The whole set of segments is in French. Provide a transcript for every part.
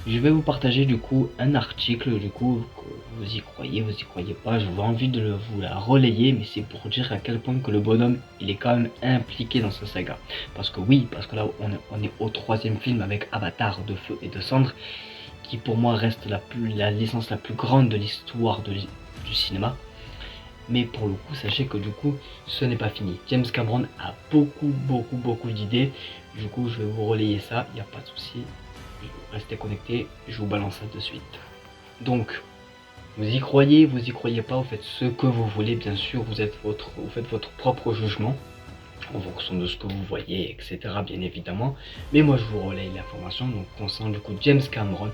Je vais vous partager du coup un article, du coup, que vous y croyez pas, j'avais envie de vous la relayer, mais c'est pour dire à quel point que le bonhomme, il est quand même impliqué dans ce saga. Parce que oui, parce que là, on est au troisième film avec Avatar de Feu et de Cendres, qui pour moi reste la licence la plus grande de l'histoire du cinéma. Mais pour le coup, sachez que du coup, ce n'est pas fini. James Cameron a beaucoup d'idées. Du coup, je vais vous relayer ça, il n'y a pas de souci. Restez connectés, je vous balance ça de suite. Donc, vous y croyez pas, vous faites ce que vous voulez, bien sûr, vous faites votre propre jugement en fonction de ce que vous voyez, etc. Bien évidemment. Mais moi, je vous relaye l'information. Donc, concernant du coup James Cameron,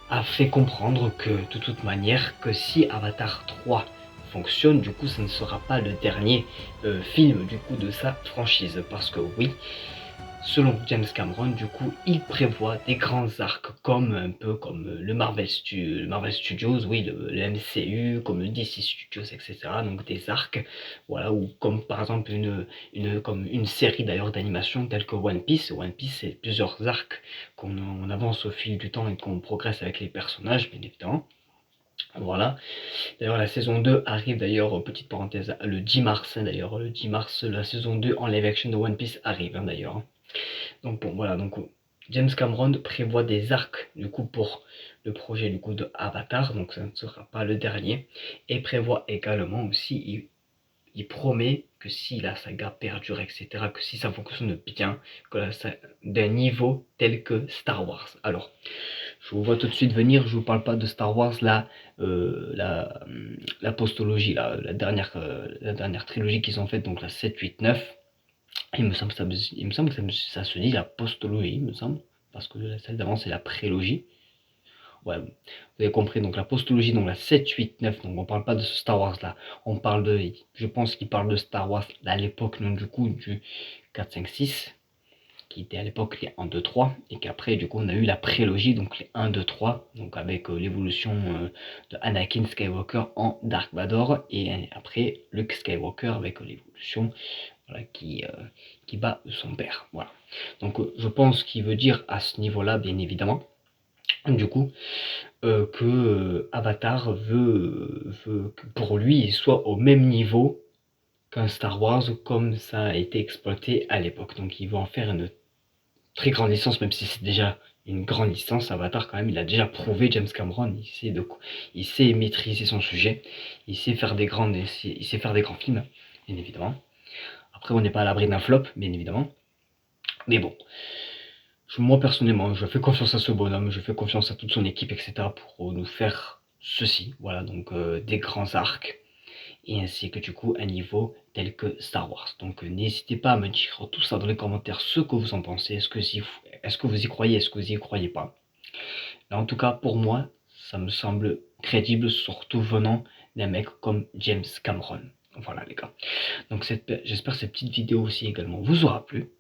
a fait comprendre que de toute manière que si Avatar 3 fonctionne, du coup, ce ne sera pas le dernier film du coup de sa franchise, parce que oui, selon James Cameron, du coup, il prévoit des grands arcs comme un peu comme le Marvel Studios, oui, le MCU, comme le DC Studios, etc. Donc des arcs, voilà, ou comme par exemple comme une série d'ailleurs d'animation telle que One Piece. One Piece, c'est plusieurs arcs qu'on avance au fil du temps et qu'on progresse avec les personnages, bien évidemment. Voilà. D'ailleurs, la saison 2 arrive d'ailleurs, petite parenthèse, le 10 mars, d'ailleurs, le 10 mars, la saison 2 en live action de One Piece arrive, d'ailleurs. Donc bon, voilà, donc James Cameron prévoit des arcs du coup pour le projet du coup de Avatar, donc ça ne sera pas le dernier, et prévoit également aussi, il promet que si la saga perdure, etc., que si ça fonctionne bien, que d'un niveau tel que Star Wars. Alors, je vous vois tout de suite venir, je vous parle pas de Star Wars, la postologie, la dernière trilogie qu'ils ont faite, donc la 7, 8, 9. Il me semble que ça se dit la postologie, il me semble, parce que celle d'avant c'est la prélogie. Ouais, vous avez compris, donc la postologie, donc la 7, 8, 9, donc on parle pas de ce Star Wars là, on parle je pense qu'il parle de Star Wars à l'époque, donc du coup, du 4, 5, 6, qui était à l'époque les 1, 2, 3, et qu'après, du coup, on a eu la prélogie, donc les 1, 2, 3, donc avec l'évolution de Anakin Skywalker en Dark Vador, et après Luke Skywalker avec l'évolution, voilà, qui bat son père. Voilà. Donc je pense qu'il veut dire à ce niveau-là, bien évidemment, du coup, que Avatar veut que pour lui, il soit au même niveau qu'un Star Wars, comme ça a été exploité à l'époque. Donc il veut en faire une très grande licence, même si c'est déjà une grande licence. Avatar, quand même, il a déjà prouvé, James Cameron, il sait maîtriser son sujet, il sait faire il sait faire des grands films, bien évidemment. Après, on n'est pas à l'abri d'un flop, bien évidemment. Mais bon, moi personnellement, je fais confiance à ce bonhomme, je fais confiance à toute son équipe, etc. pour nous faire ceci. Voilà, donc des grands arcs, et ainsi que du coup un niveau tel que Star Wars. Donc n'hésitez pas à me dire tout ça dans les commentaires, ce que vous en pensez, est-ce que vous y croyez, est-ce que vous y croyez pas. Là, en tout cas, pour moi, ça me semble crédible, surtout venant d'un mec comme James Cameron. Voilà les gars. Donc j'espère que cette petite vidéo aussi également vous aura plu.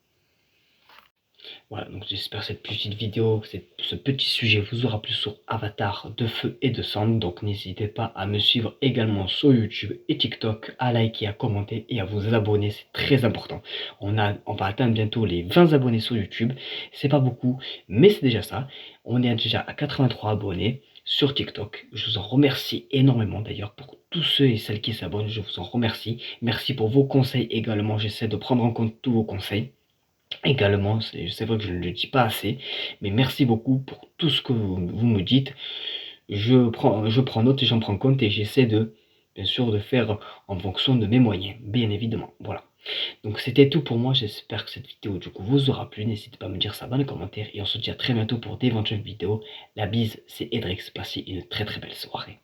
Voilà, donc j'espère que cette petite vidéo, ce petit sujet vous aura plu sur Avatar de Feu et de Sang. Donc n'hésitez pas à me suivre également sur YouTube et TikTok, à liker, à commenter et à vous abonner, c'est très important. On va atteindre bientôt les 20 abonnés sur YouTube, c'est pas beaucoup, mais c'est déjà ça. On est déjà à 83 abonnés sur TikTok. Je vous en remercie énormément d'ailleurs pour tous ceux et celles qui s'abonnent, je vous en remercie. Merci pour vos conseils également, j'essaie de prendre en compte tous vos conseils. Également, c'est vrai que je ne le dis pas assez, mais merci beaucoup pour tout ce que vous me dites. Je prends note et j'en prends compte et j'essaie bien sûr, de faire en fonction de mes moyens, bien évidemment. Voilà. Donc c'était tout pour moi, j'espère que cette vidéo du coup vous aura plu. N'hésitez pas à me dire ça dans les commentaires et on se dit à très bientôt pour d'éventuelles vidéos. La bise, c'est Edrix, passez une très belle soirée.